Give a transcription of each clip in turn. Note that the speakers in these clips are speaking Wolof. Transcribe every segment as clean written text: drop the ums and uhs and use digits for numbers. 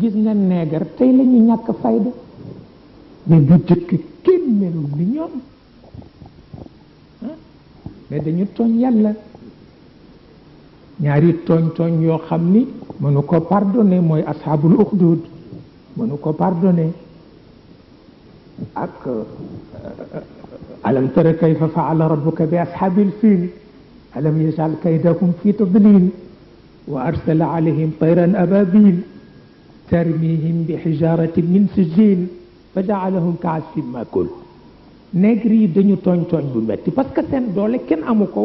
gis nga neegar tey la ñu ñàkk fayda mais bu jëkk kenn melul ni ñoom mais dañu tooñ yàlla ñaari tooñ yoo xam ni mënu ko pardonné mooy ashabul ukhdud mënu ko pardonné ak alam tara kayfa faala rabbuka bi ashabil fil alam yaj'al kaydahum fi tadlil wa arsala alayhim tayran ababil tarmihim bi hijaratin min sijil fa ja'alahum ka'asfin ma'kul nègre yi dañu tooñ bu metti parce que seen doole kenn amu ko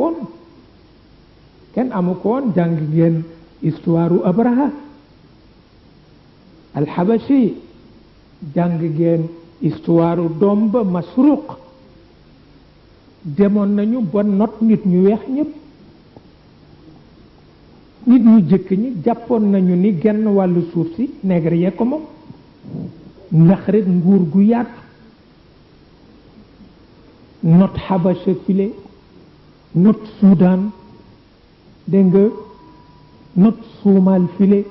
woon jàng ngeen histoire u Abraha al-Habashi jàng ngeen histoire u doom ba Masruq demoon nañu ba not nit ñu weex ñëpp nit ñu jëkk ñi jàppoon nañu ni genn wàllu suuf si nègre yee ko moom ndax rek nguur gu yaatu not Habasha file not Soudan dégg nga not Suumal file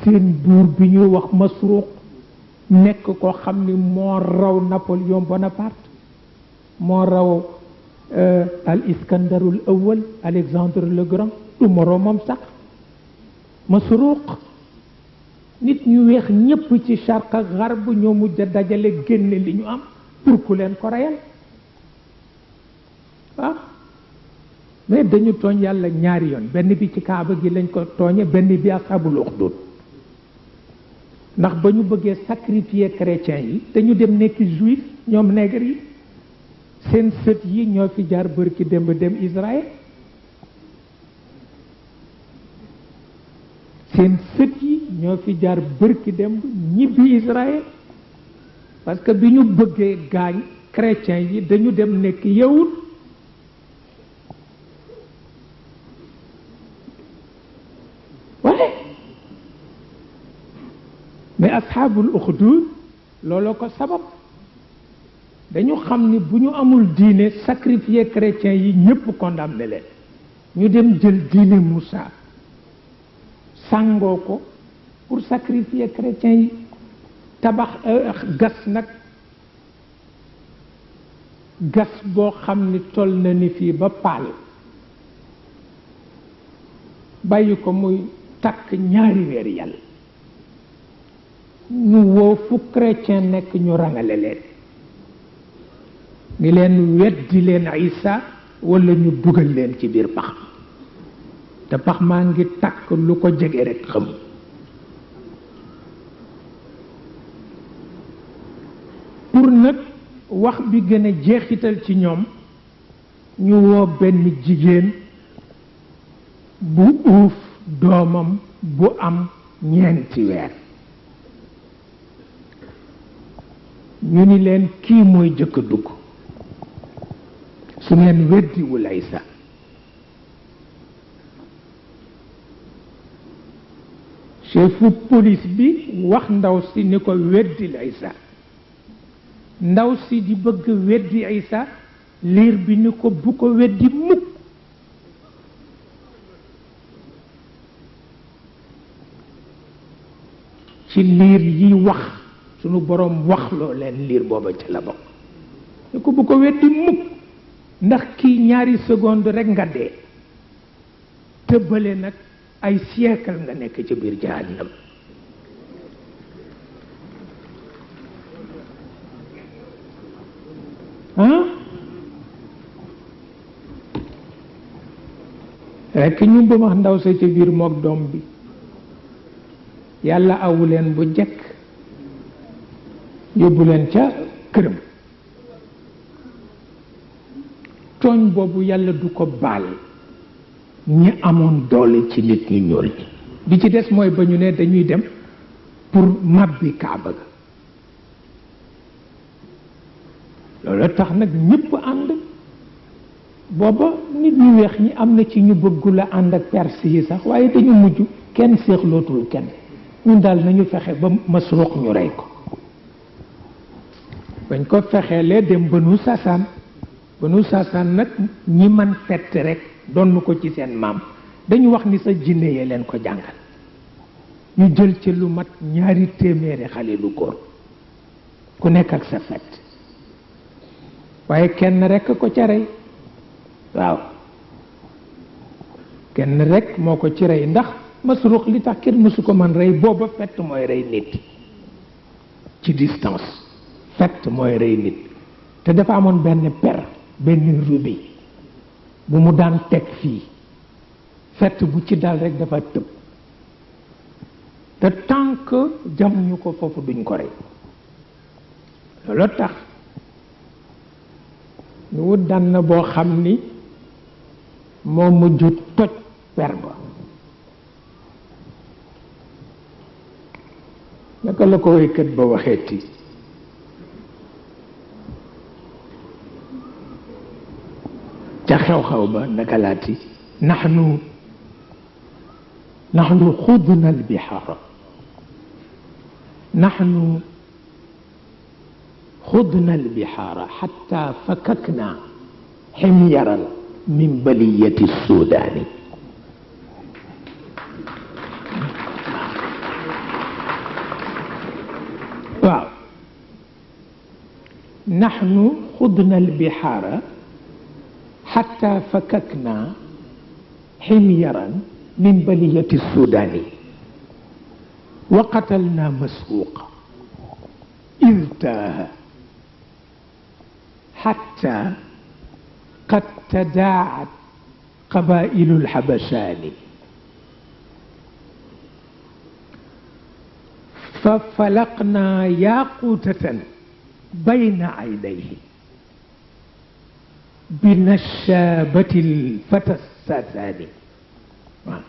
seen buur bi ñuy wax Masruq nekk ko xam ni moo raw Napoléon Bonaparte moo raw al Iskandarul Awwal Alexandre le Grand du moroomam sax Masruq nit ñu weex ñépp ci Sharq ak Gharb ñoo mujj a dajale génne li ñu am pour ku leen ko reyal mais dañu tooñ yàlla ñaari yoon benn bi ci kaaba gi lañ ko tooñe benn bi ashabul ukhdud ndax ba ñu bëggee sacrifier chrétiens yi dañu dem nekk juif ñoom nègre yi seen sët yi ñoo fi jaar bërki démb dem Israël seen sët yi ñoo fi jaar bërki démb ñibbi Israël parce que bi ñu bëggee gaañ chrétiens yi dañu dem nekk yawut mais ashabul ukhdud looloo ko sabab dañu xam ni bu ñu amul diine sacrifier chrétiens yi ñépp condamné leen ñu dem jël diine Moussa sàngoo ko pour sacrifier chrétiens yi tabax gas nag gas boo xam ni toll na ni fii ba paal bàyyi ko muy takk ñaari weer yàlla ñu woo fu chrétien nekk ñu rangale leen ni leen weddi leen Isa wala ñu dugal leen ci biir pax te pax maa ngi takk lu ko jege rek xam pour nag wax bi gën a jeexital ci ñoom ñu woo benn jigéen bu uuf doomam bu am ñeenti weer ñu ni leen kii mooy jëkk dugg su ngeen weddiwul Isa chefu police bi wax ndaw si ni ko weddil Isa ndaw si di bëgg weddi Isa liir bi ni ko bu ko weddi mukk ci liir yi wax sunu boroom wax loo leen liir booba ci la bokk ni ko bu ko weddi mukk ndax kii ñaari seconde rekk nga dee tëbbale nag ay siècle nga nekk ci biir jahannam rekk ñu ba wax ndaw sa ci biir mook doom bi yàlla awu leen bu jekk yóbbu leen ca këram tooñ boobu yàlla du ko baal ñi amoon doole ci nit ñu ñuul ñi bi ci des mooy ba ñu ne dañuy dem pour màbbi kaaba ga loolu tax nag ñëpp ànd booba nit ñu weex ñi am na ci ñu bëggul a ànd ak perse yi sax waaye dañu mujj kenn séexlootul kenn ñun daal nañu fexe ba Masruq ñu rey ko bañ ko fexeelee dem Banu Sasaan nag ñi man fett rek donn ko ci seen maam dañu wax ni sa jinne yee leen ko jàngal ñu jël ci lu mat 2 téeméeri xale lu góor ku nekk ak sa fet waaye kenn rekk ko ca rey waaw kenn rekk moo ko ci rey ndax Masruq li tax kenn mësu ko man rey booba fett mooy rey nit ci distance fett mooy rey nit te dafa amoon benn per benn rubis bu mu daan teg fii fett bu ci dal rek dafa tëb te tant que jamuñu ko foofu duñ ko rey loolu tax ñu wut daan na boo xam ni moo mujj toj per ba naka la ko woykat ba waxeeti ca xew-xew ba naka laati naxnu xudna albixaara naxnu xudna albixaara xatta fakakna ximyaran min baliyati sudaani waaw naxnu xudna albixaara xatta fakakna ximyaran min baliyati sudaani wa qatalna masruuqa id taaha xatta qad tadaat qabailu alxabashaani fa falaqna yaaqutatan bayna aynayhi binashabati alfata sasaani waaw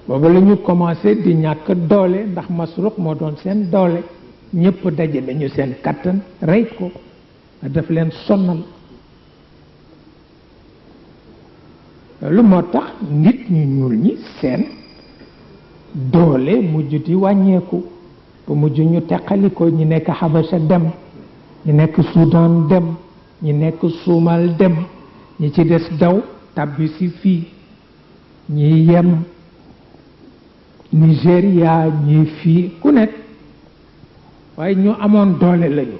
booba la ñu commencé di ñàkk doole ndax Masruq moo doon seen doole ñëpp daje nañu seen kattan rey ko daf leen sonnal loolu moo tax nit ñu ñuul ñi seen doole mujj di wàññeeku ba mujj ñu teqali ko ñi nekk Xabasa dem ñi nekk Soudan dem ñi nekk Suumal dem ñi ci des daw tàbbi si fii ñi yem Nigéria ñi fii ku nekk waaye ñu amoon doole lañu